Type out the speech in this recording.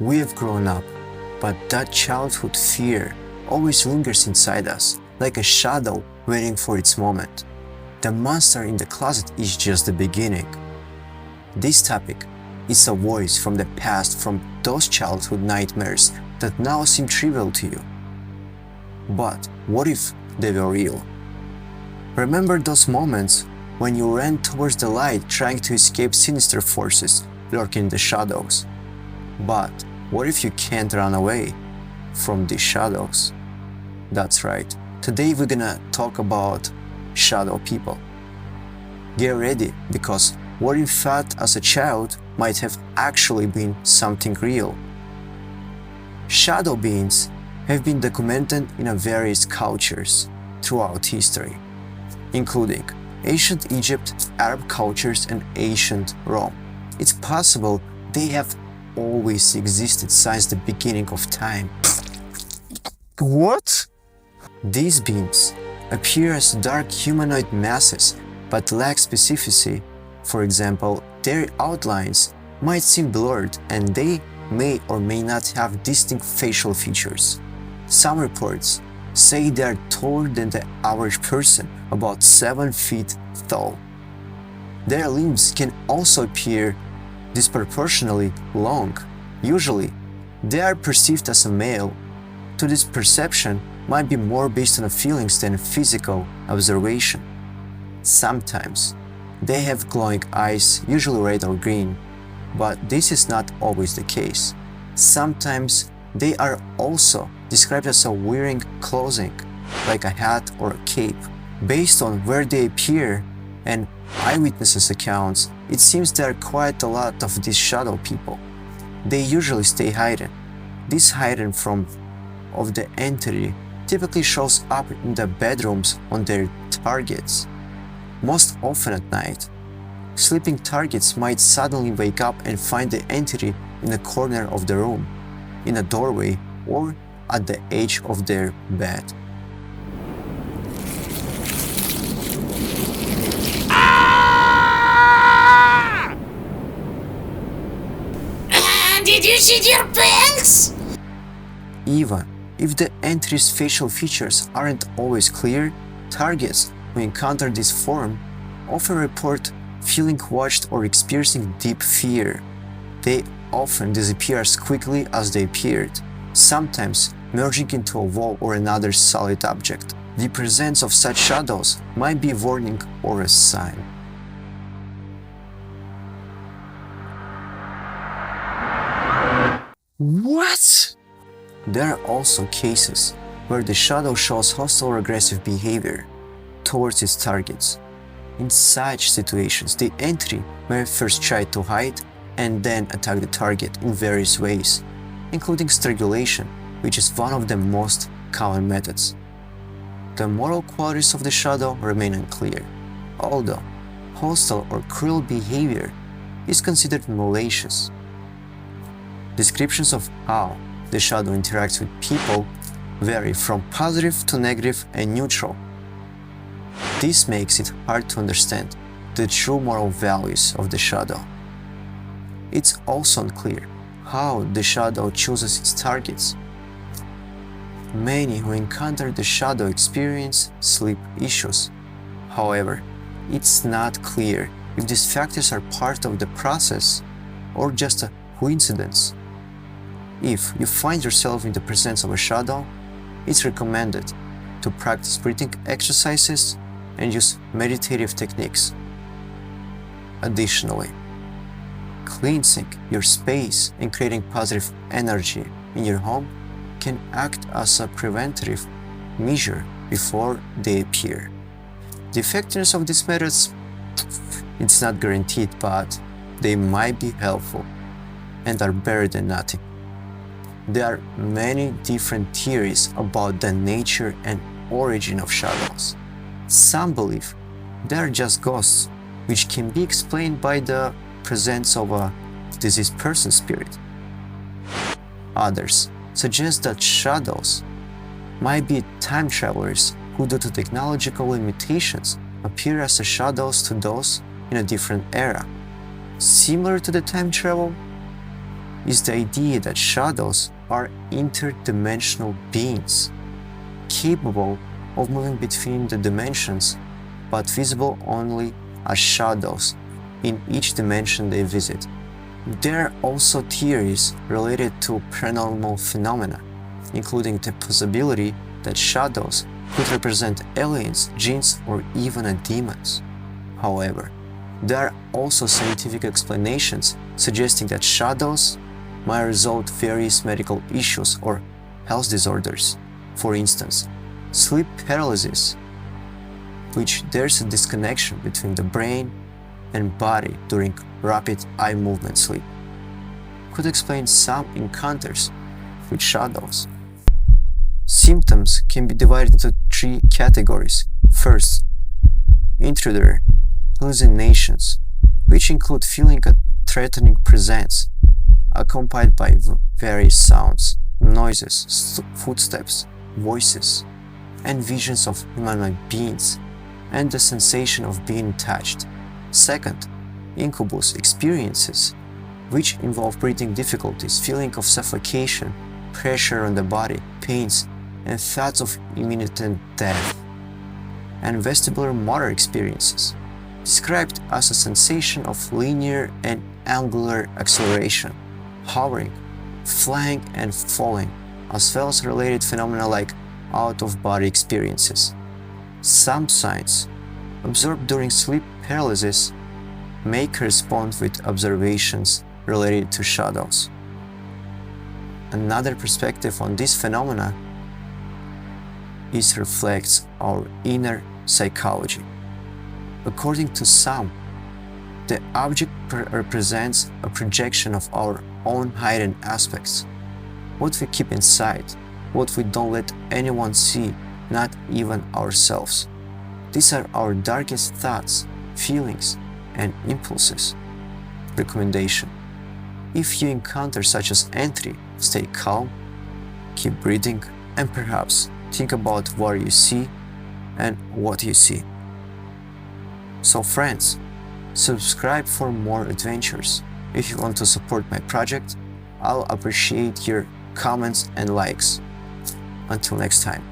We have grown up, but that childhood fear always lingers inside us, like a shadow waiting for its moment. The monster in the closet is just the beginning. This topic is a voice from the past, from those childhood nightmares that now seem trivial to you. But what if they were real? Remember those moments when you ran towards the light trying to escape sinister forces lurking in the shadows? But what if you can't run away from these shadows? That's right, today we're gonna talk about shadow people. Get ready, because what you felt as a child might have actually been something real. Shadow beings have been documented in various cultures throughout history, including ancient Egypt, Arab cultures, and ancient Rome. It's possible they have always existed since the beginning of time. What? These beings appear as dark humanoid masses but lack specificity. For example, their outlines might seem blurred and they may or may not have distinct facial features. Some reports say they are taller than the average person, about 7 feet tall. Their limbs can also appear disproportionately long. Usually, they are perceived as a male. To this perception might be more based on feelings than physical observation. Sometimes, they have glowing eyes, usually red or green, but this is not always the case. Sometimes, they are also described as wearing clothing, like a hat or a cape. Based on where they appear and eyewitnesses' accounts, it seems there are quite a lot of these shadow people. They usually stay hidden. This hiding of the entity typically shows up in the bedrooms on their targets. Most often at night, sleeping targets might suddenly wake up and find the entity in a corner of the room, in a doorway, or at the edge of their bed. Did you shit your pants? Even if the entity's facial features aren't always clear, targets who encounter this form often report feeling watched or experiencing deep fear. They often disappear as quickly as they appeared, sometimes merging into a wall or another solid object. The presence of such shadows might be a warning or a sign. What? There are also cases where the shadow shows hostile or aggressive behavior towards its targets. In such situations, the entity may first try to hide and then attack the target in various ways, including strangulation, which is one of the most common methods. The moral qualities of the shadow remain unclear, although hostile or cruel behavior is considered malicious. Descriptions of how the shadow interacts with people vary from positive to negative and neutral. This makes it hard to understand the true moral values of the shadow. It's also unclear how the shadow chooses its targets. Many who encounter the shadow experience sleep issues. However, it's not clear if these factors are part of the process or just a coincidence. If you find yourself in the presence of a shadow, it's recommended to practice breathing exercises and use meditative techniques. Additionally, cleansing your space and creating positive energy in your home can act as a preventative measure before they appear. The effectiveness of these methods, it's not guaranteed, but they might be helpful and are better than nothing. There are many different theories about the nature and origin of shadows. Some believe they are just ghosts, which can be explained by the presence of a deceased person's spirit. Others suggest that shadows might be time travelers who, due to technological limitations, appear as shadows to those in a different era. Similar to the time travel, is the idea that shadows are interdimensional beings, capable of moving between the dimensions, but visible only as shadows in each dimension they visit. There are also theories related to paranormal phenomena, including the possibility that shadows could represent aliens, jinns, or even demons. However, there are also scientific explanations suggesting that shadows might result various medical issues or health disorders. For instance, sleep paralysis, which there's a disconnection between the brain and body during rapid eye movement sleep, could explain some encounters with shadows. Symptoms can be divided into three categories. First, intruder hallucinations, which include feeling a threatening presence, accompanied by various sounds, noises, footsteps, voices, and visions of humanoid beings, and the sensation of being touched. Second, incubus experiences, which involve breathing difficulties, feeling of suffocation, pressure on the body, pains, and thoughts of imminent death. And vestibular motor experiences, described as a sensation of linear and angular acceleration, hovering, flying, and falling, as well as related phenomena like out-of-body experiences. Some signs observed during sleep paralysis may correspond with observations related to shadows. Another perspective on this phenomena reflects our inner psychology. According to some, the object represents a projection of our own hidden aspects, what we keep inside, what we don't let anyone see, not even ourselves. These are our darkest thoughts, feelings, and impulses. Recommendation: if you encounter such as entry, stay calm, keep breathing, and perhaps think about what you see and what you see. So friends, subscribe for more adventures. If you want to support my project, I'll appreciate your comments and likes. Until next time.